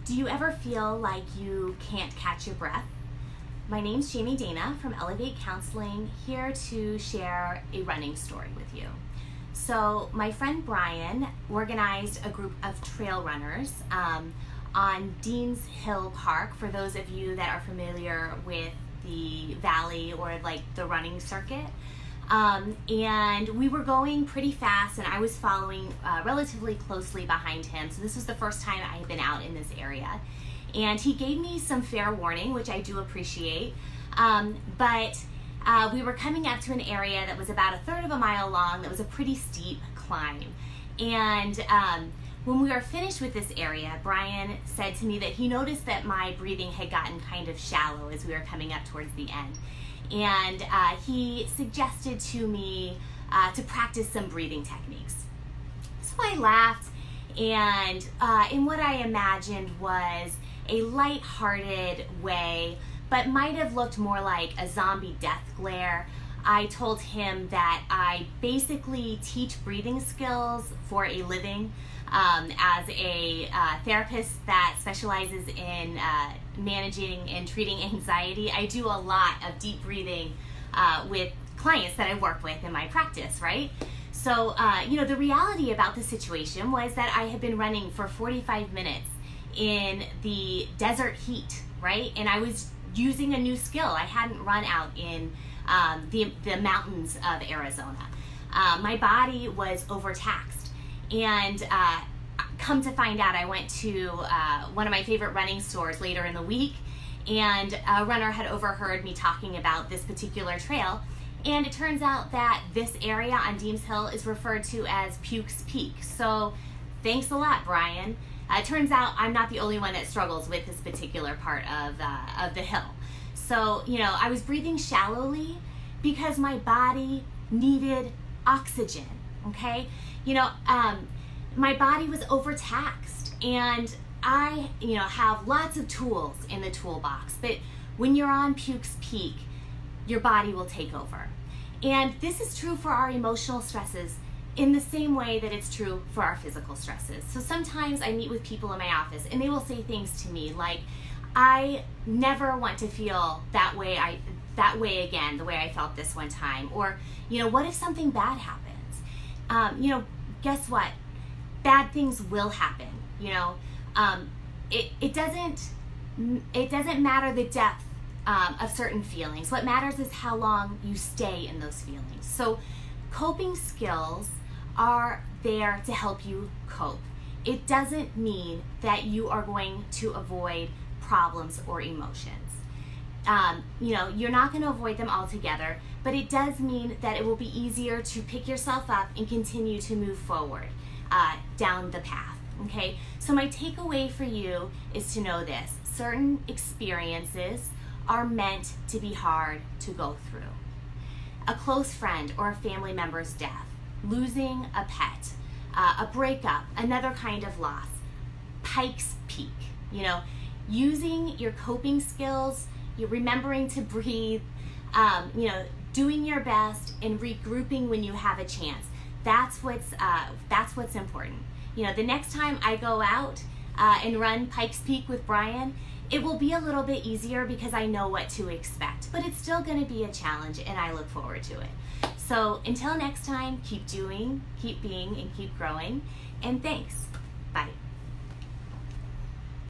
Do you ever feel like you can't catch your breath? My name's Jamie Dana from Elevate Counseling, here to share a running story with you. So my friend Brian organized a group of trail runners on Dean's Hill Park, for those of you that are familiar with the valley or like the running circuit. And we were going pretty fast, and I was following relatively closely behind him. So this was the first time I had been out in this area. And he gave me some fair warning, which I do appreciate. But we were coming up to an area that was about a third of a mile long, that was a pretty steep climb. And when we were finished with this area, Brian said to me that he noticed that my breathing had gotten kind of shallow as we were coming up towards the end. And he suggested to me to practice some breathing techniques. So I laughed, and in what I imagined was a light-hearted way, but might have looked more like a zombie death glare, I told him that I basically teach breathing skills for a living as a therapist that specializes in managing and treating anxiety. I do a lot of deep breathing with clients that I work with in my practice, right? So, the reality about the situation was that I had been running for 45 minutes in the desert heat, right? And I was using a new skill. I hadn't run out in the mountains of Arizona. My body was overtaxed, and come to find out, I went to one of my favorite running stores later in the week, and a runner had overheard me talking about this particular trail, and it turns out that this area on Dean's Hill is referred to as Puke's Peak. So thanks a lot, Brian. It turns out I'm not the only one that struggles with this particular part of the hill. So, I was breathing shallowly because my body needed oxygen, okay? My body was overtaxed, and I, have lots of tools in the toolbox, but when you're on Puke's Peak, your body will take over. And this is true for our emotional stresses in the same way that it's true for our physical stresses. So sometimes I meet with people in my office, and they will say things to me like, I never want to feel that way again, the way I felt this one time. Or, what if something bad happens? Guess what? Bad things will happen. It doesn't matter the depth of certain feelings. What matters is how long you stay in those feelings. So coping skills are there to help you cope. It doesn't mean that you are going to avoid problems or emotions. You're not going to avoid them altogether, but it does mean that it will be easier to pick yourself up and continue to move forward down the path, okay? So my takeaway for you is to know this: certain experiences are meant to be hard to go through. A close friend or a family member's death, losing a pet, a breakup, another kind of loss, Pike's Peak, using your coping skills, you're remembering to breathe, doing your best and regrouping when you have a chance. That's what's important. The next time I go out and run Pike's Peak with Brian, it will be a little bit easier because I know what to expect, but it's still going to be a challenge, and I look forward to it. So until next time, keep doing, keep being, and keep growing, and thanks. Bye.